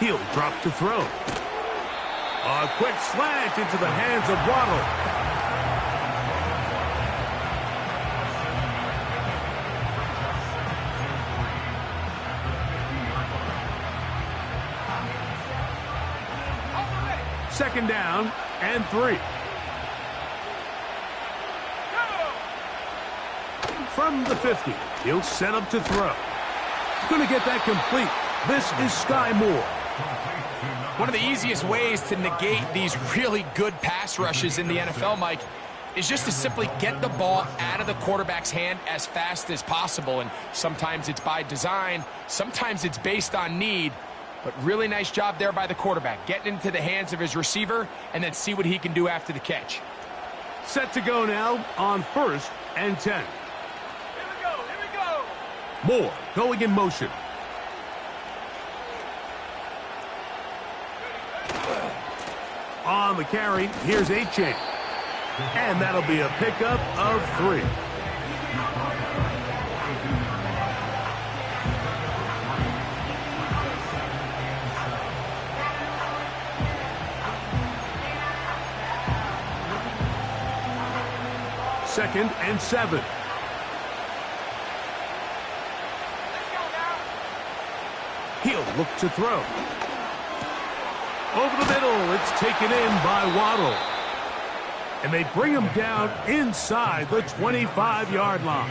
He'll drop to throw. A quick slant into the hands of Waddle. Second down and 3. From the 50, he'll set up to throw. Going to get that complete. This is Sky Moore. One of the easiest ways to negate these really good pass rushes in the NFL, Mike, is just to simply get the ball out of the quarterback's hand as fast as possible. And sometimes it's by design, sometimes it's based on need. But really nice job there by the quarterback, getting into the hands of his receiver and then see what he can do after the catch. Set to go now on 1st and 10. Here we go. Moore going in motion. On the carry, here's Achane. And that'll be a pickup of 3. Second and 7. He'll look to throw. Over the middle, it's taken in by Waddle. And they bring him down inside the 25-yard line.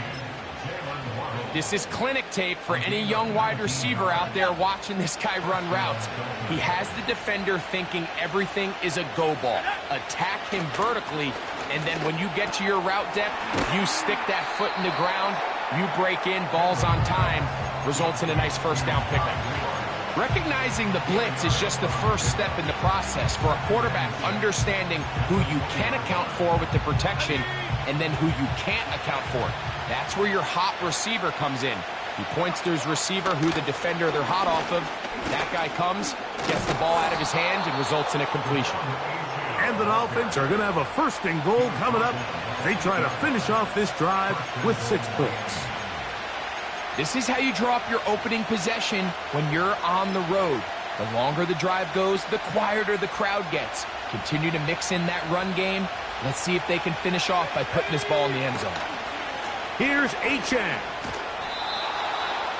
This is clinic tape for any young wide receiver out there watching this guy run routes. He has the defender thinking everything is a go ball. Attack him vertically, and then when you get to your route depth, you stick that foot in the ground, you break in, balls on time, results in a nice first down pickup. Recognizing the blitz is just the first step in the process for a quarterback understanding who you can account for with the protection and then who you can't account for. That's where your hot receiver comes in. He points to his receiver who the defender they're hot off of. That guy comes, gets the ball out of his hand, and results in a completion. And the Dolphins are going to have a 1st and goal coming up. They try to finish off this drive with 6 points. This is how you draw up your opening possession when you're on the road. The longer the drive goes, the quieter the crowd gets. Continue to mix in that run game. Let's see if they can finish off by putting this ball in the end zone. Here's Achane.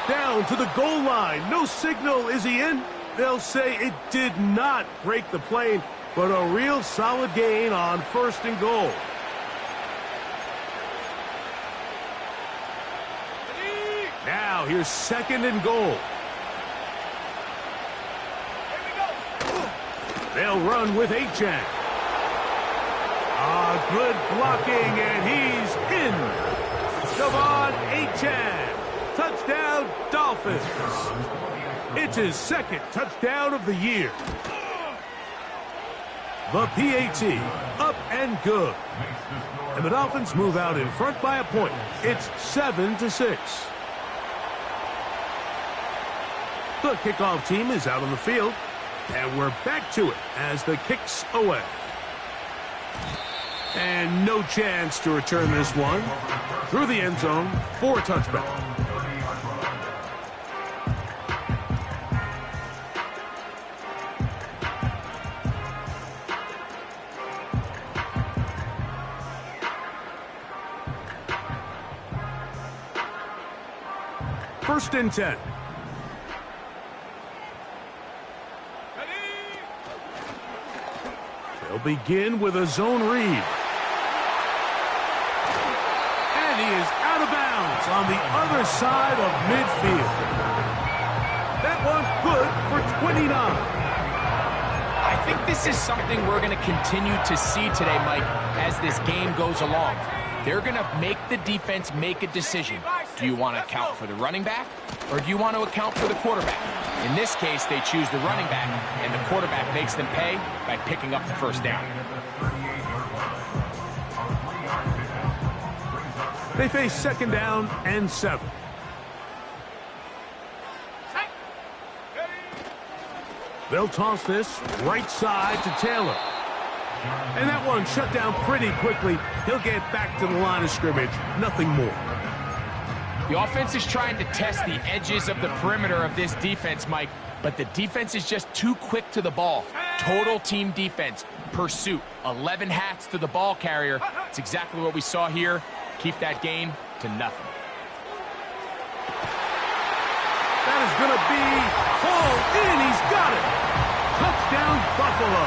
Down to the goal line. No signal. Is he in? They'll say it did not break the plane, but a real solid gain on 1st and goal. Now here's 2nd and goal. They'll run with Achane. Good blocking, and he's in. Devon Achane. Touchdown, Dolphins. It's his 2nd touchdown of the year. The PAT, up and good. And the Dolphins move out in front by a point. It's 7-6. The kickoff team is out on the field, and we're back to it as the kick's away. And no chance to return this one through the end zone for a touchback. First and 10. They'll begin with a zone read. And he is out of bounds on the other side of midfield. That one good for 29. I think this is something we're going to continue to see today, Mike, as this game goes along. They're going to make the defense make a decision. Do you want to account for the running back, or do you want to account for the quarterback? In this case, they choose the running back, and the quarterback makes them pay by picking up the first down. They face 2nd down and 7. They'll toss this right side to Taylor. And that one shut down pretty quickly. He'll get back to the line of scrimmage. Nothing more. The offense is trying to test the edges of the perimeter of this defense, Mike, but the defense is just too quick to the ball. Total team defense, pursuit, 11 hats to the ball carrier. It's exactly what we saw here. Keep that game to nothing. That is going to be called in. He's got it. Touchdown, Buffalo.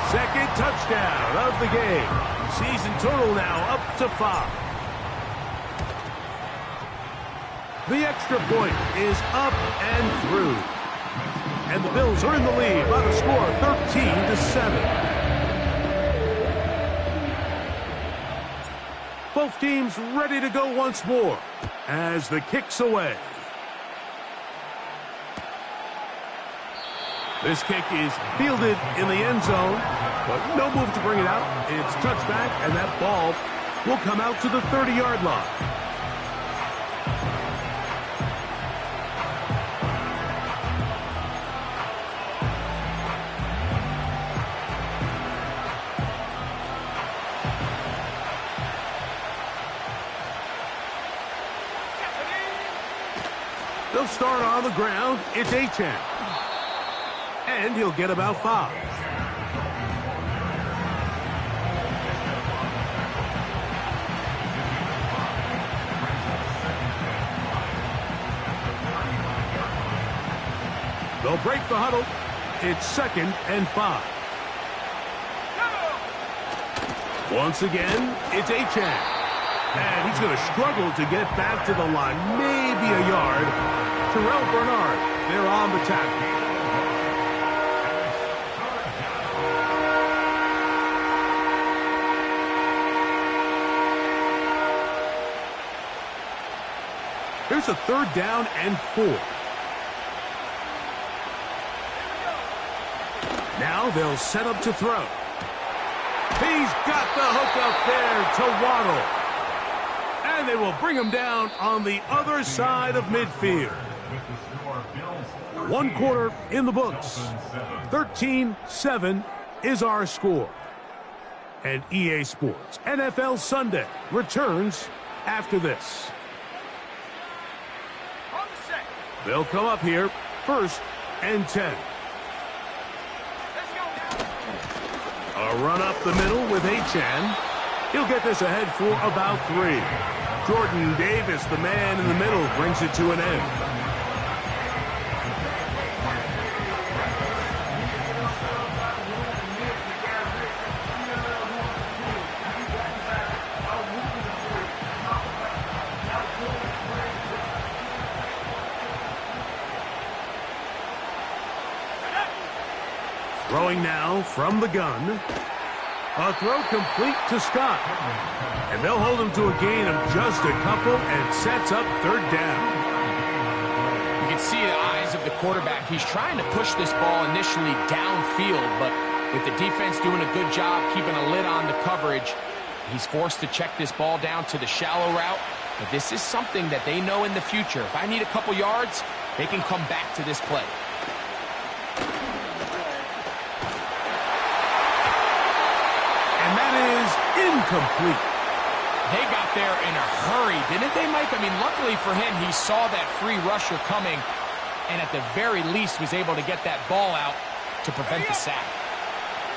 Second touchdown of the game. Season total now up to 5. The extra point is up and through. And the Bills are in the lead by the score of 13-7. Both teams ready to go once more as the kick's away. This kick is fielded in the end zone, but no move to bring it out. It's touchback, and that ball will come out to the 30-yard line. They'll start on the ground. It's A-10. And he'll get about 5. They'll break the huddle. It's 2nd and 5. Once again, it's A-10. And he's going to struggle to get back to the line. Maybe a yard. Terrell Bernard, they're on the tackle. Here's a 3rd down and 4. Now they'll set up to throw. He's got the hook up there to Waddle. And they will bring him down on the other side of midfield. 1 quarter in the books. 13-7 is our score. And EA Sports NFL Sunday returns after this. They'll come up here, 1st and 10. A run up the middle with A-10. He'll get this ahead for about 3. Jordan Davis, the man in the middle, brings it to an end. Throwing now from the gun. A throw complete to Scott. And they'll hold him to a gain of just a couple and sets up 3rd down. You can see the eyes of the quarterback. He's trying to push this ball initially downfield, but with the defense doing a good job keeping a lid on the coverage, he's forced to check this ball down to the shallow route. But this is something that they know in the future. If I need a couple yards, they can come back to this play. And that is incomplete. They got there in a hurry, didn't they, Mike? I mean, luckily for him, he saw that free rusher coming and at the very least was able to get that ball out to prevent the sack.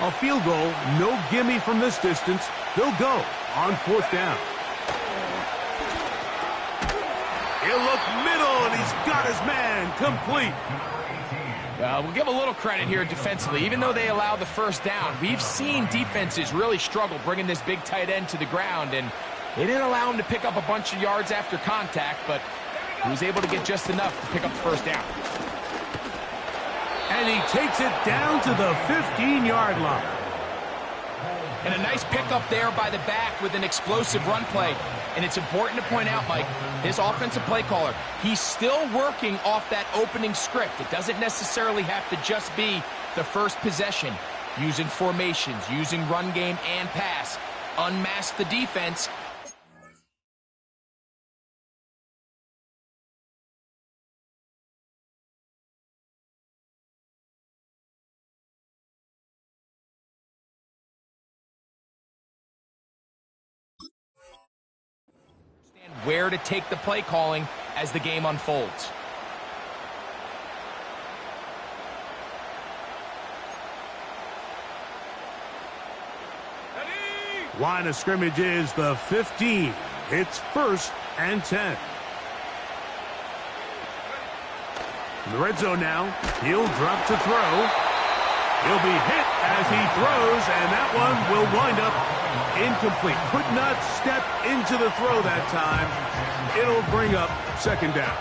A field goal, no gimme from this distance. They'll go on 4th down. He'll look middle, and he's got his man complete. We'll give a little credit here defensively. Even though they allow the 1st down, we've seen defenses really struggle bringing this big tight end to the ground, and they didn't allow him to pick up a bunch of yards after contact, but he was able to get just enough to pick up the 1st down. And he takes it down to the 15-yard line. And a nice pickup there by the back with an explosive run play. And it's important to point out, Mike, this offensive play caller, he's still working off that opening script. It doesn't necessarily have to just be the first possession. Using formations, using run game and pass. Unmask the defense. Where to take the play calling as the game unfolds. Line of scrimmage is the 15. It's 1st and 10. In the red zone now. He'll drop to throw. He'll be hit as he throws, and that one will wind up incomplete. Could not step into the throw that time. It'll bring up 2nd down.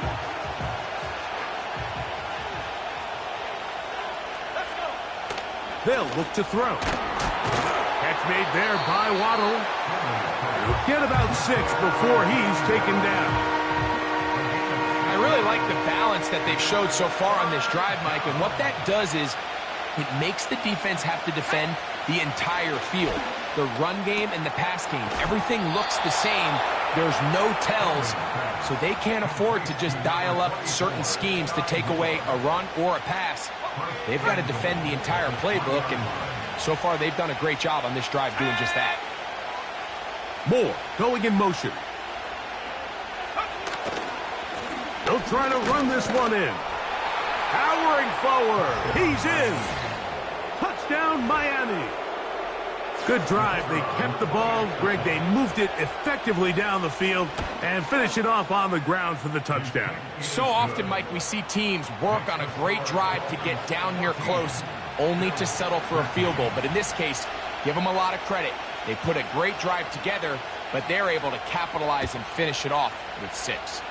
They'll look to throw. Catch made there by Waddle. He'll get about 6 before he's taken down. I really like the balance that they've showed so far on this drive, Mike, and what that does is it makes the defense have to defend the entire field. The run game and the pass game, everything looks the same. There's no tells, so they can't afford to just dial up certain schemes to take away a run or a pass. They've got to defend the entire playbook, and so far they've done a great job on this drive doing just that. Moore going in motion. They'll try to run this one in. Powering forward. He's in. Touchdown, Miami. Good drive. They kept the ball. Greg, they moved it effectively down the field and finished it off on the ground for the touchdown. So often, Mike, we see teams work on a great drive to get down here close, only to settle for a field goal. But in this case, give them a lot of credit. They put a great drive together, but they're able to capitalize and finish it off with 6.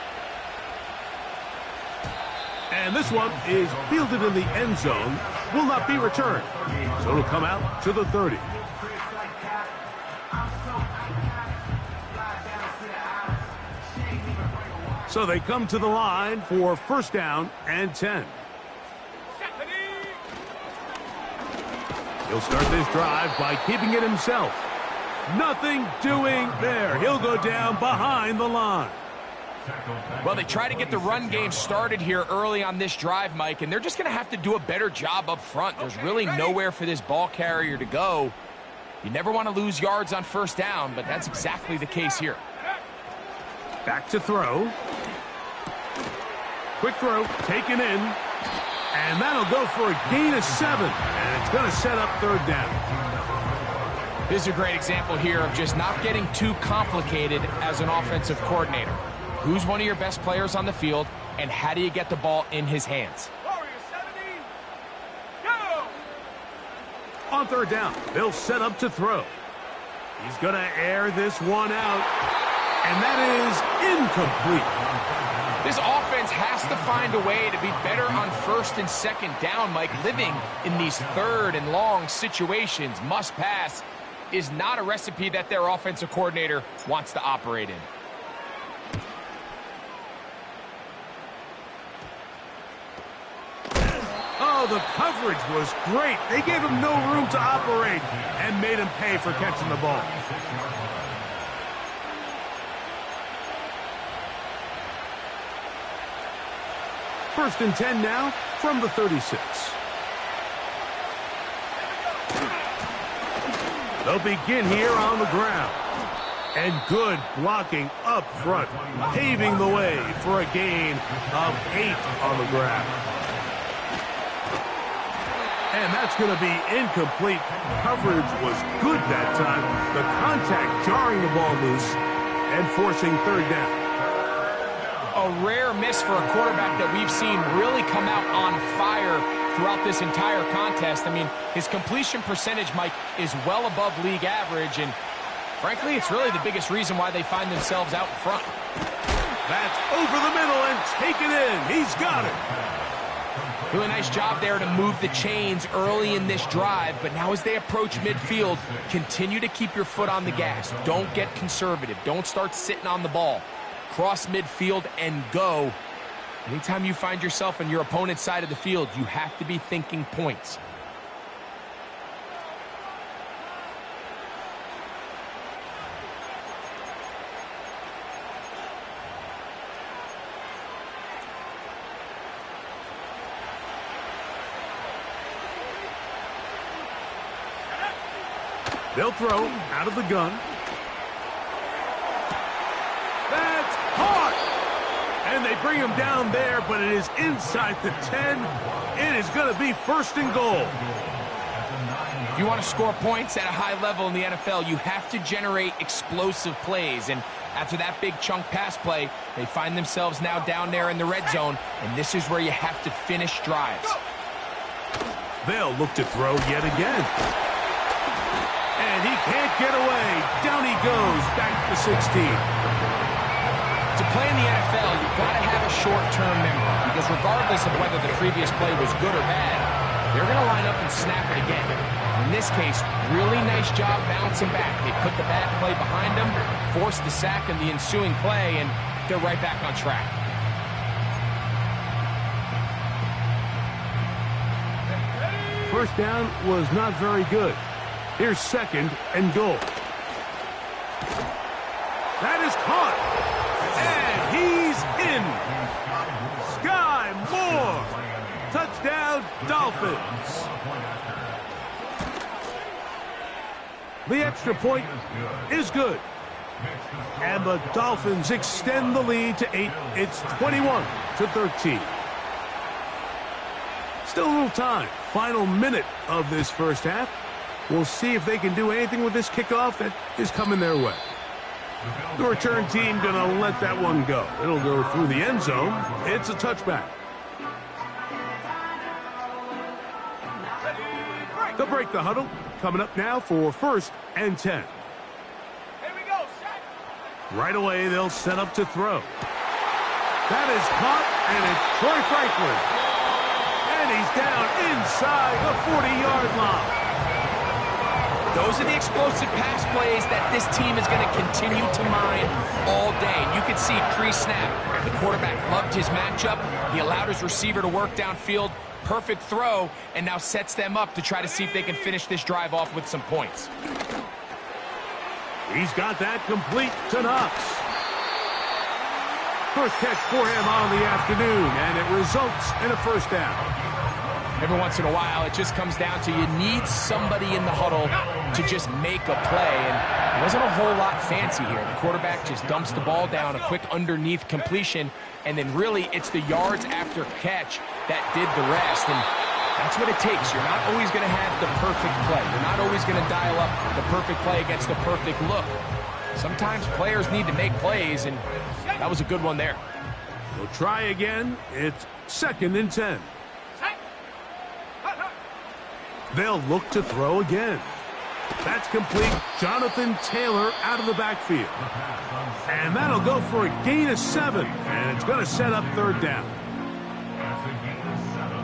And this one is fielded in the end zone. Will not be returned. So it'll come out to the 30. So they come to the line for 1st down and 10. He'll start this drive by keeping it himself. Nothing doing there. He'll go down behind the line. Well, they try to get the run game started here early on this drive, Mike, and they're just going to have to do a better job up front. There's really nowhere for this ball carrier to go. You never want to lose yards on 1st down, but that's exactly the case here. Back to throw. Quick throw, taken in. And that'll go for a gain of 7. And it's going to set up 3rd down. This is a great example here of just not getting too complicated as an offensive coordinator. Who's one of your best players on the field, and how do you get the ball in his hands? On 3rd down, they'll set up to throw. He's going to air this one out, and that is incomplete. This offense has to find a way to be better on 1st and 2nd down, Mike. Living in these 3rd and long situations, must pass, is not a recipe that their offensive coordinator wants to operate in. Oh, the coverage was great. They gave him no room to operate and made him pay for catching the ball. First and 10 now from the 36. They'll begin here on the ground. And good blocking up front, paving the way for a gain of 8 on the ground. And that's going to be incomplete. Coverage was good that time. The contact jarring the ball loose and forcing 3rd down. A rare miss for a quarterback that we've seen really come out on fire throughout this entire contest. I mean, his completion percentage, Mike, is well above league average, and frankly, it's really the biggest reason why they find themselves out front. That's over the middle and taken in. He's got it. Really nice job there to move the chains early in this drive, but now as they approach midfield, continue to keep your foot on the gas. Don't get conservative. Don't start sitting on the ball. Cross midfield and go. Anytime you find yourself on your opponent's side of the field, you have to be thinking points. They'll throw out of the gun. That's caught! And they bring him down there, but it is inside the 10. It is going to be 1st and goal. If you want to score points at a high level in the NFL, you have to generate explosive plays. And after that big chunk pass play, they find themselves now down there in the red zone, and this is where you have to finish drives. They'll look to throw yet again. And he can't get away. Down he goes, back to 16. To play in the NFL, you've got to have a short-term memory, because regardless of whether the previous play was good or bad, they're going to line up and snap it again. In this case, really nice job bouncing back. They put the bad play behind them, forced the sack in the ensuing play, and they're right back on track. First down was not very good. Here's 2nd and goal. That is caught. And he's in. Sky Moore. Touchdown, Dolphins. The extra point is good. And the Dolphins extend the lead to 8. It's 21-13. Still a little time. Final minute of this first half. We'll see if they can do anything with this kickoff that is coming their way. The return team going to let that one go. It'll go through the end zone. It's a touchback. They'll break the huddle. Coming up now for 1st and 10. Here we go, set. Right away, they'll set up to throw. That is caught, and it's Troy Franklin. And he's down inside the 40-yard line. Those are the explosive pass plays that this team is going to continue to mine all day. And you can see pre-snap, the quarterback loved his matchup. He allowed his receiver to work downfield. Perfect throw, and now sets them up to try to see if they can finish this drive off with some points. He's got that complete to Knox. First catch for him on the afternoon, and it results in a first down. Every once in a while, it just comes down to you need somebody in the huddle to just make a play, and it wasn't a whole lot fancy here. The quarterback just dumps the ball down, a quick underneath completion, and then really it's the yards after catch that did the rest, and that's what it takes. You're not always going to have the perfect play. You're not always going to dial up the perfect play against the perfect look. Sometimes players need to make plays, and that was a good one there. We'll try again. It's 2nd and 10. They'll look to throw again. That's complete. Jonathan Taylor out of the backfield. And that'll go for a gain of 7. And it's going to set up 3rd down. That's a gain of 7.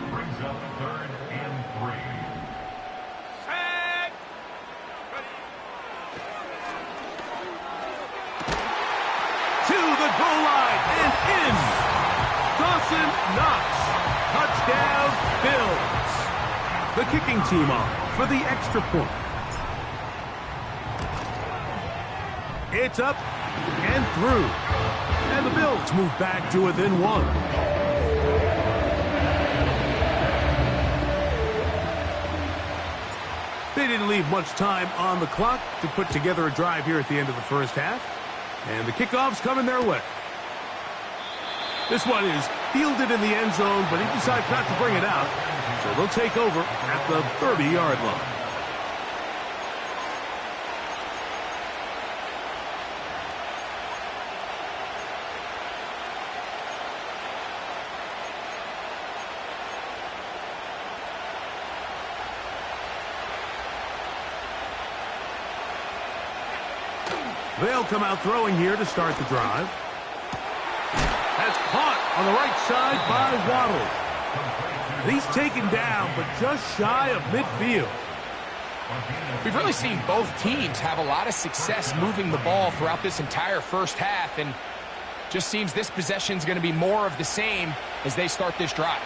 Brings up 3rd and 3. Set. To the goal line and in. Dawson Knox. Touchdown, Bills. The kicking team on for the extra point. It's up and through. And the Bills move back to within 1. They didn't leave much time on the clock to put together a drive here at the end of the first half. And the kickoff's coming their way. This one is fielded in the end zone, but he decides not to bring it out. So they'll take over at the 30-yard line. They'll come out throwing here to start the drive. That's caught on the right side by Waddle. He's taken down, but just shy of midfield. We've really seen both teams have a lot of success moving the ball throughout this entire first half, and just seems this possession is going to be more of the same as they start this drive.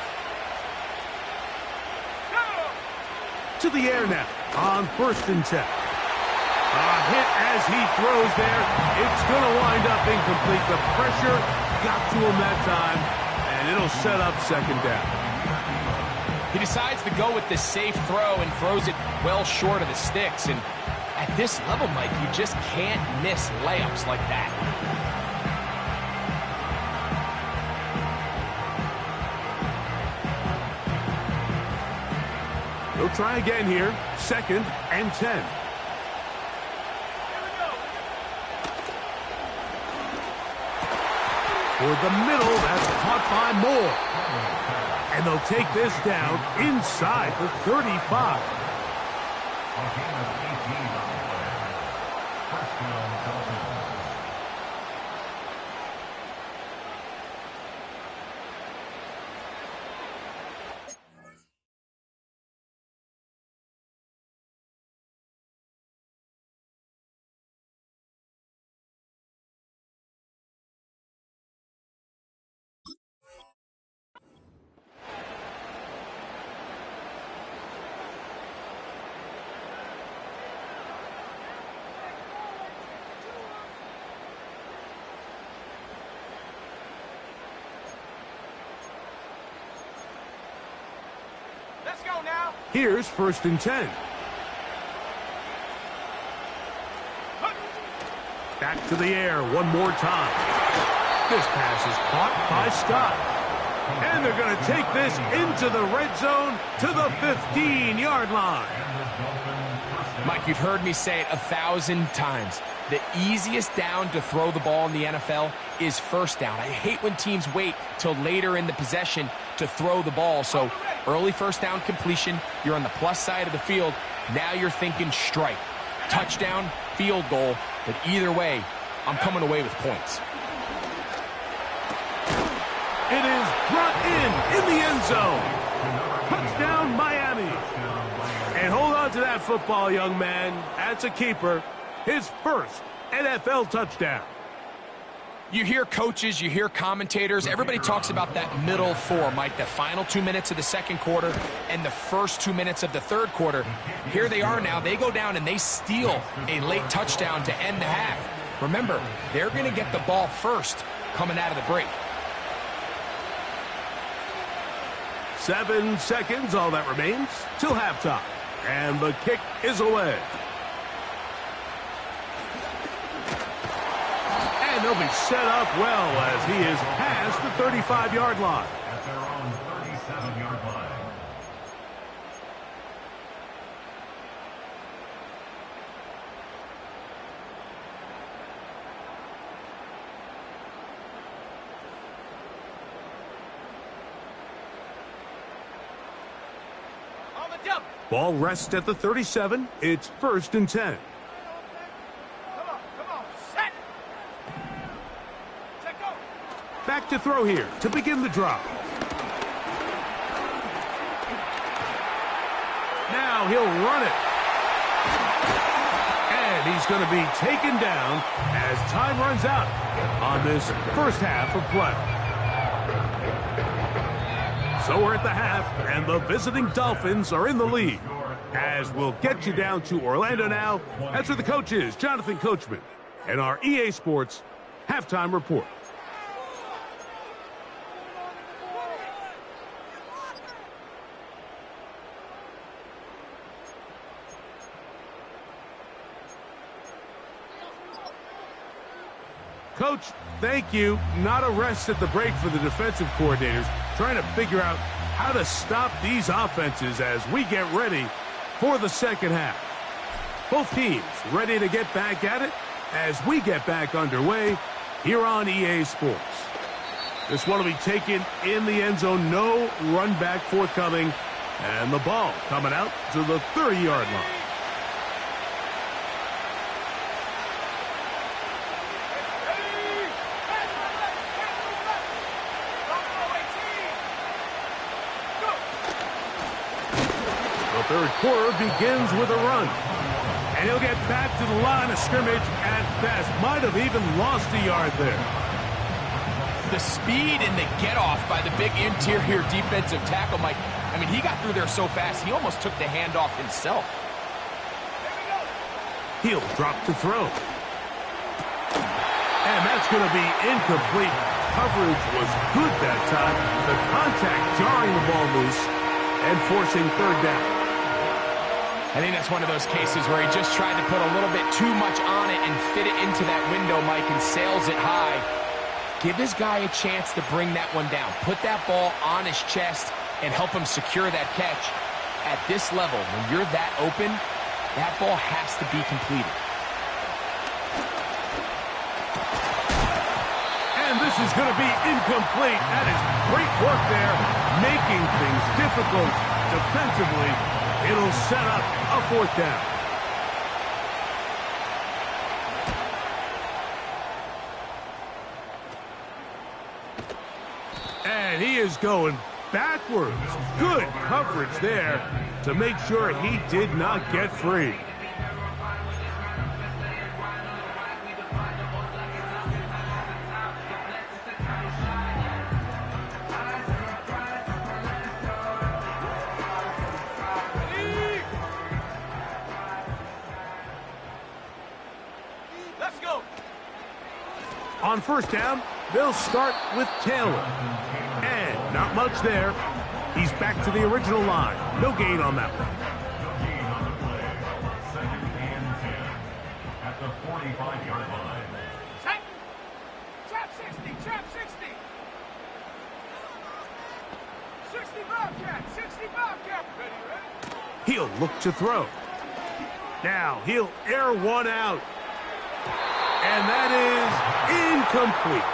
To the air now on 1st and 10. A hit as he throws there. It's going to wind up incomplete. The pressure got to him that time, and it'll set up 2nd down. He decides to go with the safe throw and throws it well short of the sticks. And at this level, Mike, you just can't miss layups like that. They'll try again here. 2nd and 10. For the middle, that's caught by Moore. And they'll take this down inside the 35. A gain of 18 on the play. First down, Dolphins. Let's go now. Here's 1st and 10. Back to the air one more time. This pass is caught by Scott. And they're going to take this into the red zone to the 15-yard line. Mike, you've heard me say it 1,000 times. The easiest down to throw the ball in the NFL is first down. I hate when teams wait till later in the possession to throw the ball. So early first down completion, you're on the plus side of the field. Now you're thinking strike, touchdown, field goal. But either way, I'm coming away with points. It is brought in the end zone. Touchdown, Miami. And hold on to that football, young man. That's a keeper. His first NFL touchdown. You hear coaches, you hear commentators, everybody talks about that middle four, Mike, the final 2 minutes of the second quarter and the first 2 minutes of the third quarter. Here they are now. They go down and they steal a late touchdown to end the half. Remember, they're going to get the ball first coming out of the break. 7 seconds, all that remains, till halftime. And the kick is away. And they'll be set up well as he is past the 35-yard line. At their own 37-yard line. Ball rests at the 37. It's 1st and 10. Come on, set. Check go. Back to throw here to begin the drive. Now he'll run it. And he's going to be taken down as time runs out on this first half of play. So we're at the half, and the visiting Dolphins are in the lead. As we'll get you down to Orlando now, that's where the coach is, Jonathan Coachman, and our EA Sports halftime report. Coach, thank you. Not a rest at the break for the defensive coordinators, trying to figure out how to stop these offenses as we get ready for the second half. Both teams ready to get back at it as we get back underway here on EA Sports. This one will be taken in the end zone. No run back forthcoming. And the ball coming out to the 30-yard line. The third quarter begins with a run. And he'll get back to the line of scrimmage at best. Might have even lost a yard there. The speed and the get-off by the big interior defensive tackle, Mike. I mean, he got through there so fast, he almost took the handoff himself. He'll drop to throw. And that's going to be incomplete. Coverage was good that time. The contact jarring the ball loose and forcing third down. I think that's one of those cases where he just tried to put a little bit too much on it and fit it into that window, Mike, and sails it high. Give his guy a chance to bring that one down. Put that ball on his chest and help him secure that catch. At this level, when you're that open, that ball has to be completed. And this is going to be incomplete. That is great work there, making things difficult defensively. It'll set up a 4th down. And he is going backwards. Good coverage there to make sure he did not get free. Let's go. On 1st down, they'll start with Taylor. And not much there. He's back to the original line. No gain on that one. No gain on the play. 2nd and 10 at the 45-yard line. Set. Trap 60. Trap 60. 60 Bobcat. 60 Bobcat. Ready, ready? He'll look to throw. Now he'll air one out. And that is incomplete.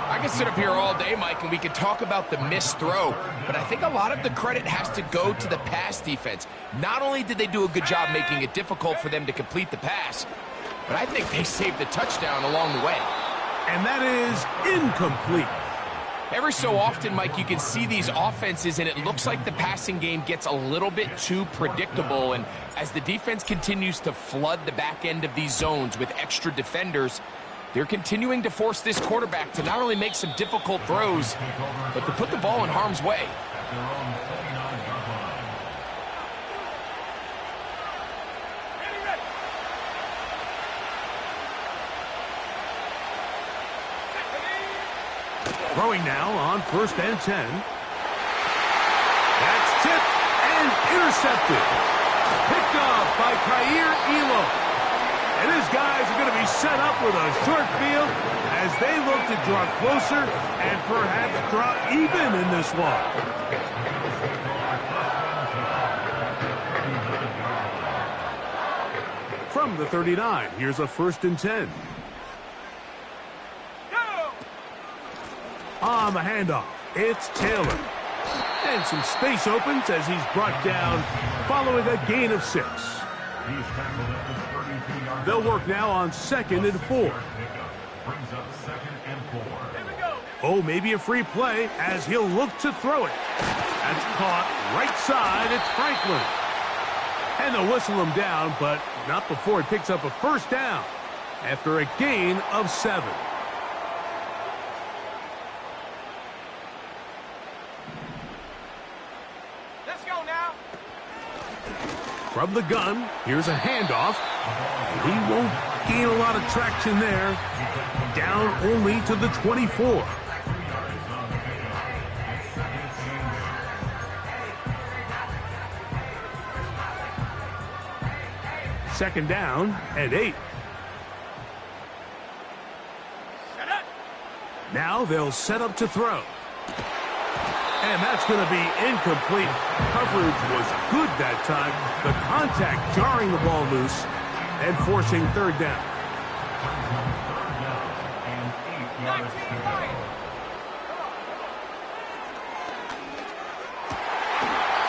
I can sit up here all day, Mike, and we can talk about the missed throw, but I think a lot of the credit has to go to the pass defense. Not only did they do a good job making it difficult for them to complete the pass, but I think they saved the touchdown along the way. And that is incomplete. Every so often, Mike, you can see these offenses, and it looks like the passing game gets a little bit too predictable. And as the defense continues to flood the back end of these zones with extra defenders, they're continuing to force this quarterback to not only make some difficult throws, but to put the ball in harm's way. At their own 49-yard line. Ready, ready. Throwing now on 1st and 10. That's tipped and intercepted. Picked off by Kaiir Elo. And his guys are going to be set up with a short field as they look to draw closer and perhaps draw even in this one. From the 39, here's a 1st and 10. On the handoff, it's Taylor. And some space opens as he's brought down following a gain of 6. He's tackled at the 32-yard. They'll work now on 2nd and 4. Brings up 2nd and 4. Here we go. Oh, maybe a free play as he'll look to throw it. That's caught right side. It's Franklin. And they'll whistle him down, but not before he picks up a 1st down after a gain of 7. Let's go now. From the gun, here's a handoff. He won't gain a lot of traction there. Down only to the 24. Second down and 8. Set up. Now they'll set up to throw. And that's going to be incomplete. Coverage was good that time. The contact jarring the ball loose and forcing 3rd down. 19 right.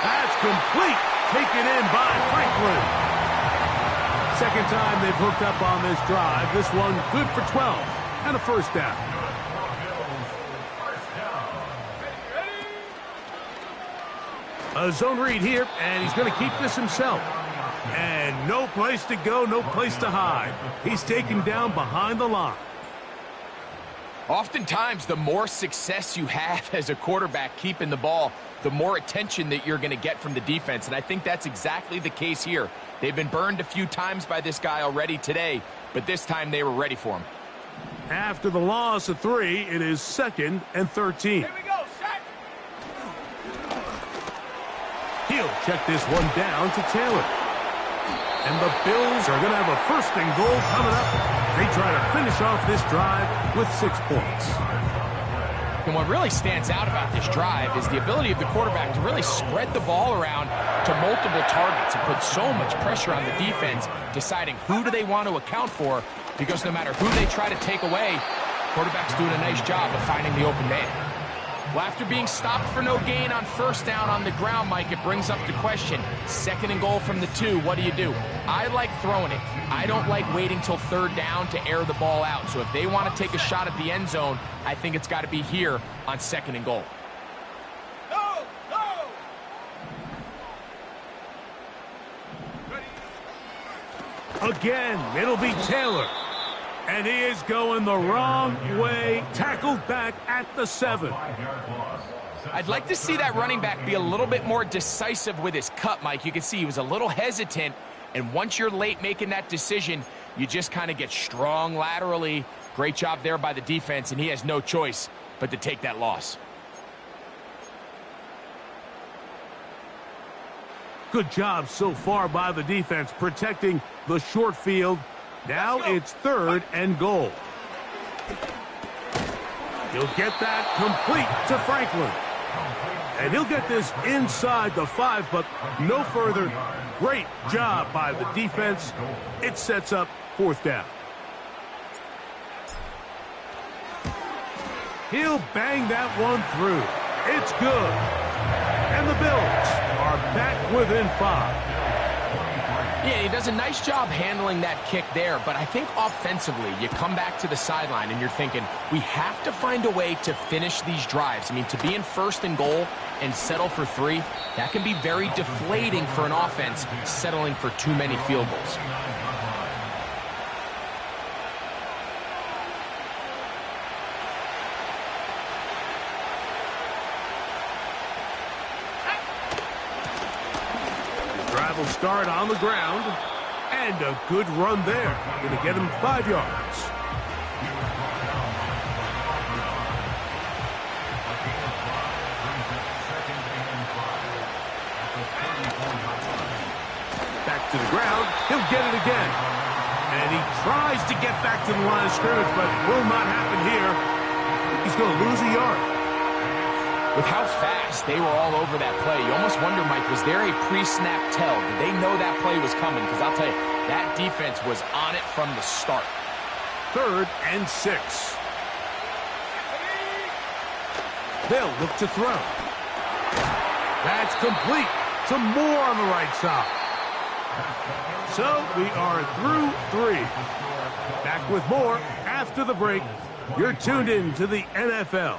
That's complete. Taken in by Franklin. Second time they've hooked up on this drive. This one good for 12 and a 1st down. A zone read here, and he's going to keep this himself. And no place to go, no place to hide. He's taken down behind the line. Oftentimes, the more success you have as a quarterback keeping the ball, the more attention that you're going to get from the defense. And I think that's exactly the case here. They've been burned a few times by this guy already today, but this time they were ready for him. After the loss of 3, it is 2nd and 13. Here we go. Set. He'll check this one down to Taylor. And the Bills are going to have a 1st and goal coming up. They try to finish off this drive with 6 points. And what really stands out about this drive is the ability of the quarterback to really spread the ball around to multiple targets and put so much pressure on the defense, deciding who do they want to account for, because no matter who they try to take away, quarterback's doing a nice job of finding the open man. Well, after being stopped for no gain on first down on the ground, Mike, it brings up the question, 2nd and goal from the 2, what do? I like throwing it. I don't like waiting till 3rd down to air the ball out. So if they want to take a shot at the end zone, I think it's got to be here on 2nd and goal. No, no. Again, it'll be Taylor. And he is going the wrong way. Tackled back at the 7. I'd like to see that running back be a little bit more decisive with his cut, Mike. You can see he was a little hesitant. And once you're late making that decision, you just kind of get strong laterally. Great job there by the defense, and he has no choice but to take that loss. Good job so far by the defense protecting the short field. Now it's 3rd and goal. He'll get that complete to Franklin. And he'll get this inside the 5, but no further. Great job by the defense. It sets up 4th down. He'll bang that one through. It's good. And the Bills are back within 5. Yeah, he does a nice job handling that kick there, but I think offensively, you come back to the sideline and you're thinking, we have to find a way to finish these drives. I mean, to be in 1st and goal and settle for 3, that can be very deflating for an offense settling for too many field goals. Will start on the ground, and a good run there. Going to get him 5 yards. Back to the ground. He'll get it again. And he tries to get back to the line of scrimmage, but will not happen here. He's going to lose a yard. With how fast they were all over that play, you almost wonder, Mike, was there a pre-snap tell? Did they know that play was coming? Because I'll tell you, that defense was on it from the start. 3rd and 6. They'll look to throw. That's complete to Moore on the right side. So we are through 3. Back with more after the break. You're tuned in to the NFL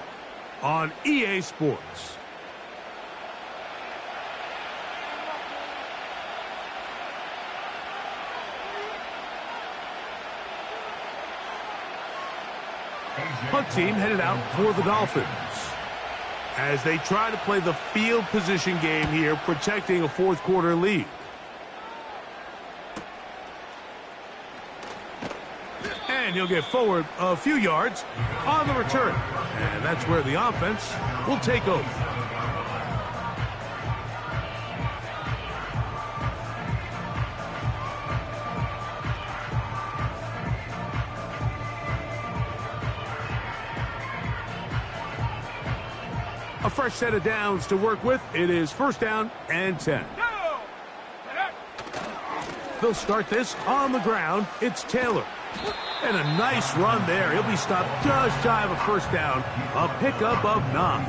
on EA Sports. Punt team headed out for the Dolphins as they try to play the field position game here, protecting a 4th quarter lead. And he'll get forward a few yards on the return. And that's where the offense will take over. A fresh set of downs to work with. It is 1st down and 10. They'll start this on the ground. It's Taylor. And a nice run there. He'll be stopped just shy of a 1st down. A pickup of 9.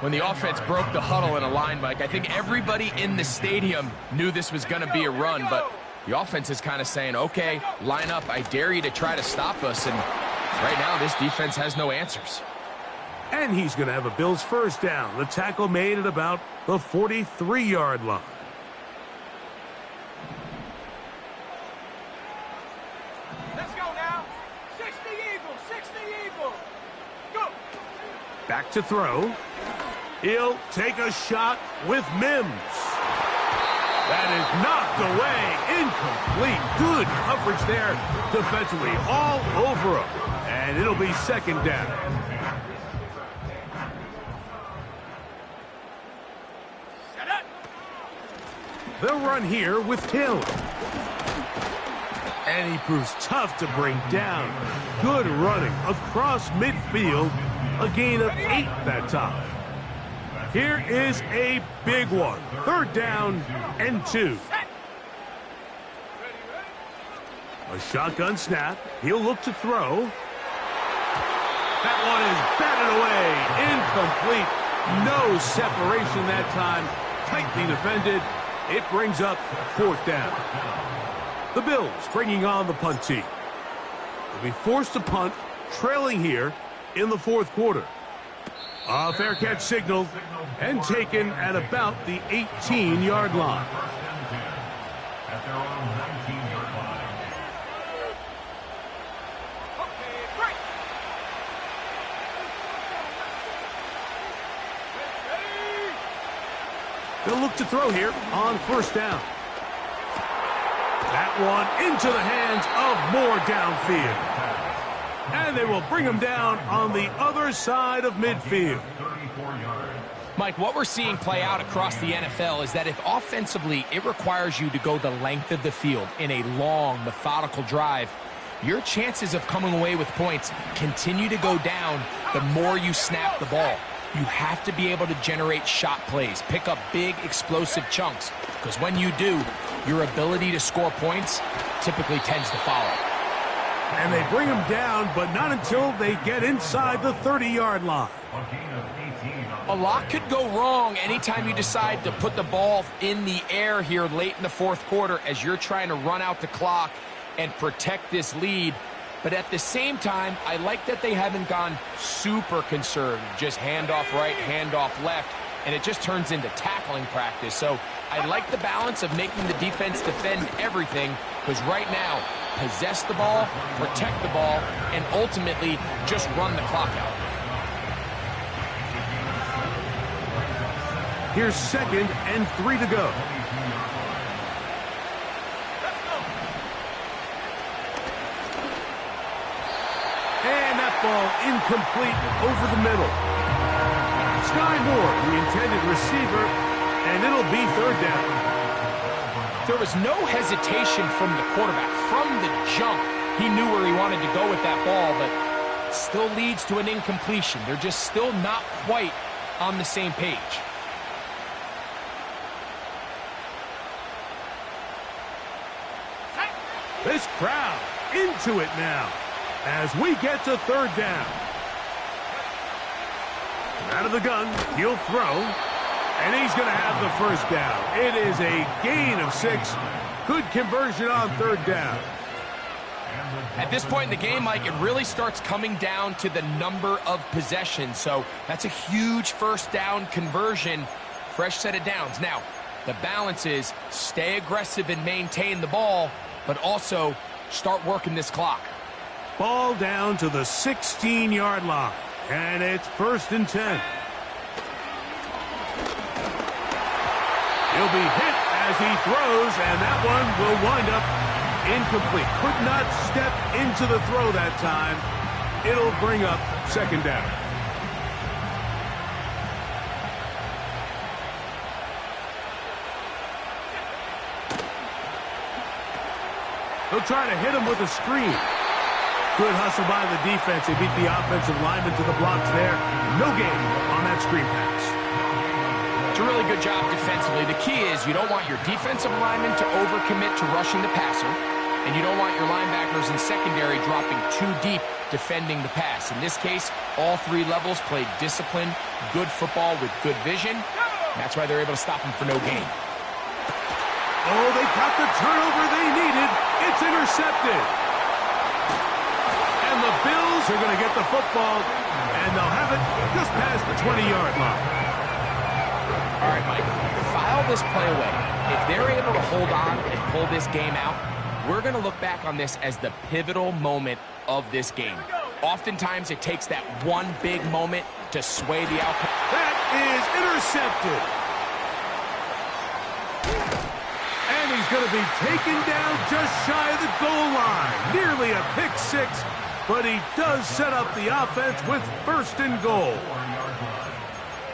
When the offense broke the huddle in a line, Mike, I think everybody in the stadium knew this was going to be a run, but the offense is kind of saying, okay, line up. I dare you to try to stop us. And right now, this defense has no answers. And he's going to have a Bills 1st down. The tackle made at about the 43-yard line. Back to throw. He'll take a shot with Mims. That is knocked away. Incomplete. Good coverage there defensively. All over him. And it'll be 2nd down. They'll run here with Hill. And he proves tough to bring down. Good running across midfield. A gain of 8 that time. Here is a big one. 3rd down and 2. A shotgun snap. He'll look to throw. That one is batted away. Incomplete. No separation that time. Tightly defended. It brings up 4th down. The Bills bringing on the punt team. They'll be forced to punt, trailing here in the 4th quarter. A fair catch signaled and taken at about the 18-yard line. At their own 19-yard line. They'll look to throw here on 1st down. That one into the hands of Moore downfield. And they will bring him down on the other side of midfield. Mike, what we're seeing play out across the NFL is that if offensively it requires you to go the length of the field in a long, methodical drive, your chances of coming away with points continue to go down the more you snap the ball. You have to be able to generate shot plays, pick up big, explosive chunks, because when you do, your ability to score points typically tends to follow. And they bring him down, but not until they get inside the 30-yard line. A lot could go wrong anytime you decide to put the ball in the air here late in the 4th quarter as you're trying to run out the clock and protect this lead. But at the same time, I like that they haven't gone super conservative, just handoff right, handoff left, and it just turns into tackling practice. So I like the balance of making the defense defend everything, because right now, possess the ball, protect the ball, and ultimately just run the clock out. Here's 2nd and 3 to go. And that ball incomplete over the middle. Sky Moore, the intended receiver, and it'll be 3rd down. There was no hesitation from the quarterback. From the jump, he knew where he wanted to go with that ball, but still leads to an incompletion. They're just still not quite on the same page. This crowd into it now as we get to 3rd down. Out of the gun, he'll throw, and he's going to have the 1st down. It is a gain of 6. Good conversion on 3rd down. At this point in the game, Mike, it really starts coming down to the number of possessions. So that's a huge 1st down conversion, fresh set of downs. Now, the balance is stay aggressive and maintain the ball, but also start working this clock. Ball down to the 16-yard line, and it's 1st and 10. He'll be hit as he throws, and that one will wind up incomplete. Could not step into the throw that time. It'll bring up 2nd down. They'll try to hit him with a screen. Good hustle by the defense. They beat the offensive lineman to the blocks there. No gain on that screen pass. It's a really good job defensively. The key is you don't want your defensive lineman to overcommit to rushing the passer, and you don't want your linebackers in secondary dropping too deep defending the pass. In this case, all 3 levels played disciplined, good football with good vision. That's why they're able to stop him for no gain. Oh, they got the turnover they needed. It's intercepted. And the Bills are going to get the football, and they'll have it just past the 20-yard line. All right, Mike, file this play away. If they're able to hold on and pull this game out, we're going to look back on this as the pivotal moment of this game. Oftentimes, it takes that one big moment to sway the outcome. That is intercepted. And he's going to be taken down just shy of the goal line. Nearly a pick 6, but he does set up the offense with 1st and goal.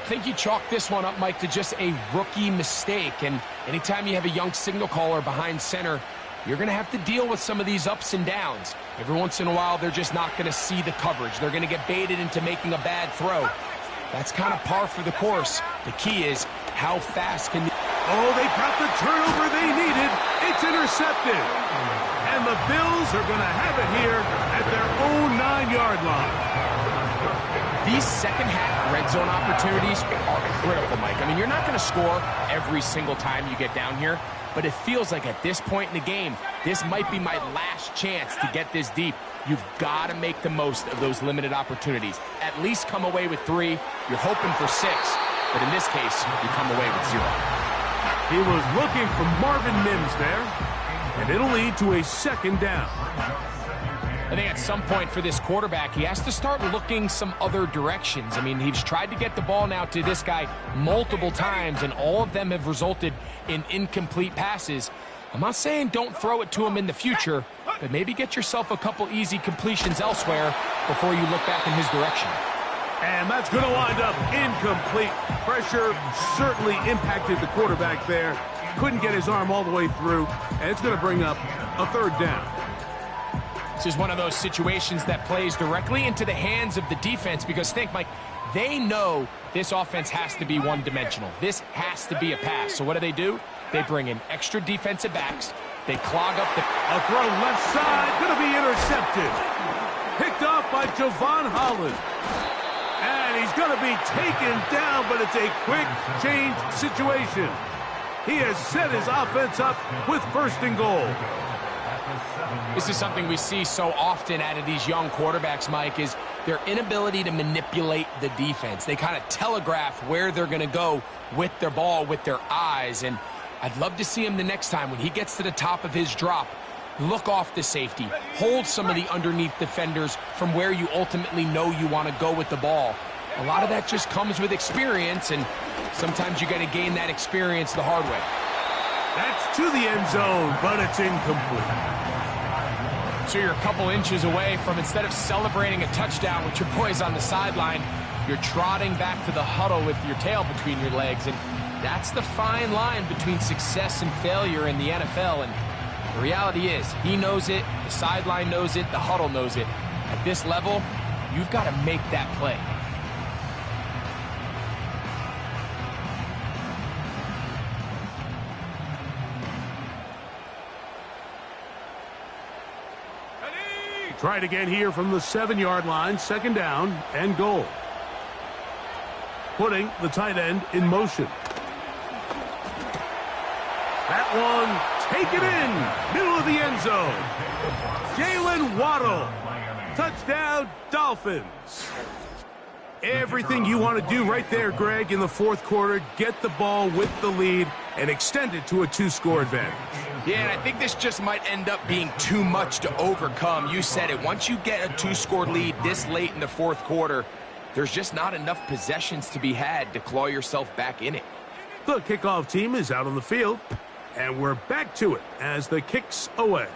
I think you chalk this one up, Mike, to just a rookie mistake. And anytime you have a young signal caller behind center, you're going to have to deal with some of these ups and downs. Every once in a while, they're just not going to see the coverage. They're going to get baited into making a bad throw. That's kind of par for the course. The key is how fast can... Oh, they got the turnover they needed. It's intercepted. And the Bills are going to have it here at their own 9-yard line. These second-half red zone opportunities are critical, Mike. I mean, you're not going to score every single time you get down here, but it feels like at this point in the game, this might be my last chance to get this deep. You've got to make the most of those limited opportunities. At least come away with 3. You're hoping for 6, but in this case, you come away with 0. He was looking for Marvin Mims there, and it'll lead to a second down. I think at some point for this quarterback, he has to start looking some other directions. I mean, he's tried to get the ball now to this guy multiple times, and all of them have resulted in incomplete passes. I'm not saying don't throw it to him in the future, but maybe get yourself a couple easy completions elsewhere before you look back in his direction. And that's going to wind up incomplete. Pressure certainly impacted the quarterback there. Couldn't get his arm all the way through, and it's going to bring up a third down. This is one of those situations that plays directly into the hands of the defense because think, Mike, they know this offense has to be one-dimensional. This has to be a pass. So what do? They bring in extra defensive backs. They clog up the... A throw left side, going to be intercepted. Picked off by Javon Holland. And he's going to be taken down, but it's a quick change situation. He has set his offense up with 1st and goal. This is something we see so often out of these young quarterbacks, Mike, is their inability to manipulate the defense. They kind of telegraph where they're going to go with their ball, with their eyes. And I'd love to see him the next time when he gets to the top of his drop, look off the safety, hold some of the underneath defenders from where you ultimately know you want to go with the ball. A lot of that just comes with experience, and sometimes you got to gain that experience the hard way. That's to the end zone, but it's incomplete. So you're a couple inches away from, instead of celebrating a touchdown with your boys on the sideline, you're trotting back to the huddle with your tail between your legs. And that's the fine line between success and failure in the NFL. And the reality is, he knows it, the sideline knows it, the huddle knows it. At this level, you've got to make that play. Tried again here from the 7-yard line, 2nd down and goal. Putting the tight end in motion. That one taken in, middle of the end zone. Jalen Waddle, touchdown Dolphins. Everything you want to do right there, Greg, in the 4th quarter, get the ball with the lead and extend it to a 2-score advantage. Yeah, and I think this just might end up being too much to overcome. You said it. Once you get a 2-score lead this late in the 4th quarter, there's just not enough possessions to be had to claw yourself back in it. The kickoff team is out on the field, and we're back to it as the kick's away.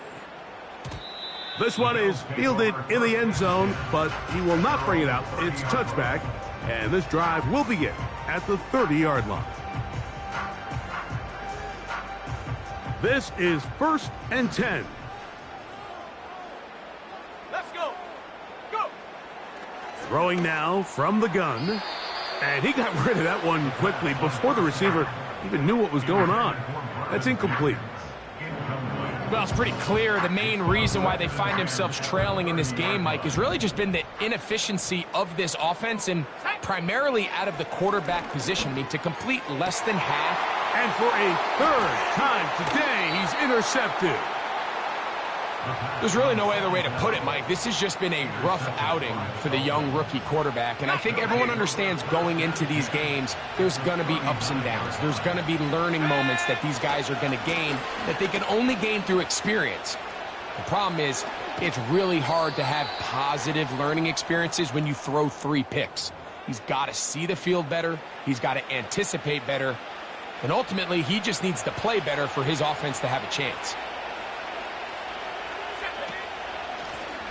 This one is fielded in the end zone, but he will not bring it out. It's touchback, and this drive will begin at the 30-yard line. This is 1st and 10. Let's go. Go. Throwing now from the gun. And he got rid of that one quickly before the receiver even knew what was going on. That's incomplete. Well, it's pretty clear the main reason why they find themselves trailing in this game, Mike, has really just been the inefficiency of this offense and primarily out of the quarterback position. I mean, to complete less than half. And for a 3rd time today, he's intercepted. There's really no other way to put it, Mike. This has just been a rough outing for the young rookie quarterback. And I think everyone understands going into these games, there's going to be ups and downs. There's going to be learning moments that these guys are going to gain that they can only gain through experience. The problem is, it's really hard to have positive learning experiences when you throw 3 picks. He's got to see the field better. He's got to anticipate better. And ultimately, he just needs to play better for his offense to have a chance.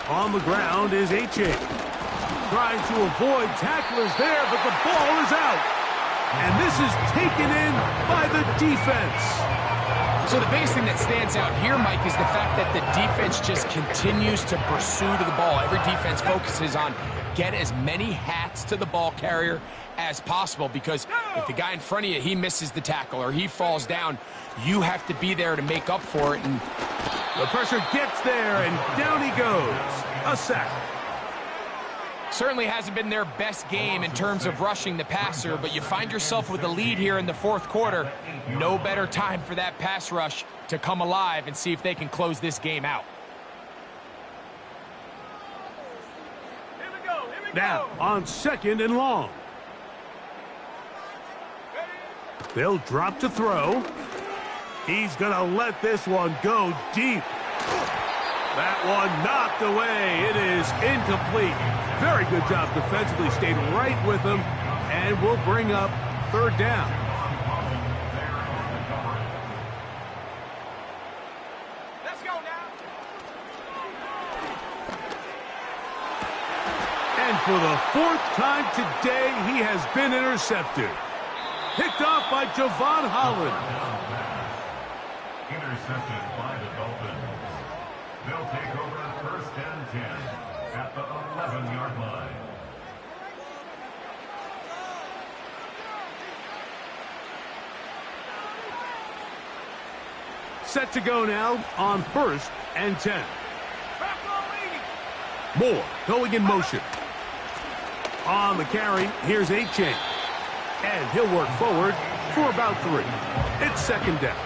On the ground is H.A. Trying to avoid tacklers there, but the ball is out. And this is taken in by the defense. So the biggest thing that stands out here, Mike, is the fact that the defense just continues to pursue to the ball. Every defense focuses on get as many hats to the ball carrier as possible, because if the guy in front of you, he misses the tackle or he falls down, you have to be there to make up for it. And the pressure gets there, and down he goes. A sack. certainly hasn't been their best game in terms of rushing the passer, but you find yourself with a lead here in the fourth quarter. No better time for that pass rush to come alive and see if they can close this game out. Here we go. Now, on 2nd and long. They'll drop to throw. He's going to let this one go deep. That one knocked away. It is incomplete. Very good job defensively. Stayed right with him, and will bring up 3rd down. Let's go now. And for the 4th time today, he has been intercepted. Picked off by Javon Holland. Intercepted by the Dolphins. They'll take over 1st and 10 at the 11-yard line. Set to go now on 1st and 10. Trap ball lead. Moore going in motion. On the carry, here's A-Chain. And he'll work forward for about 3. It's 2nd down.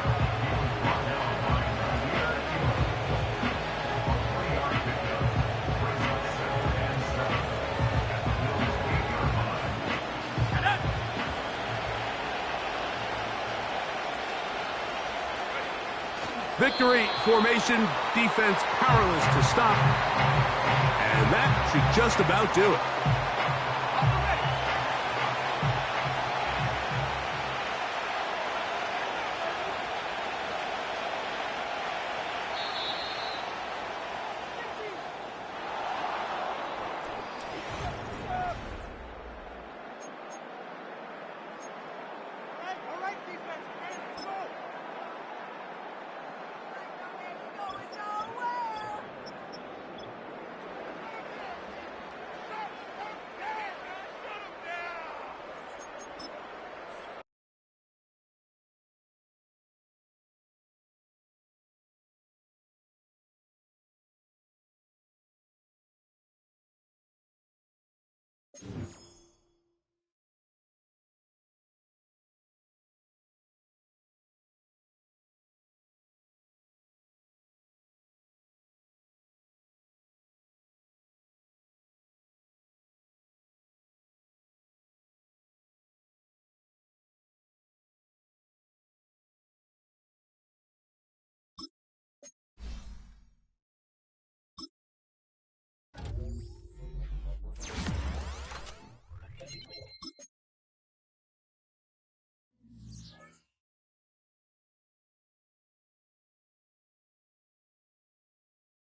Victory formation, defense powerless to stop. And that should just about do it.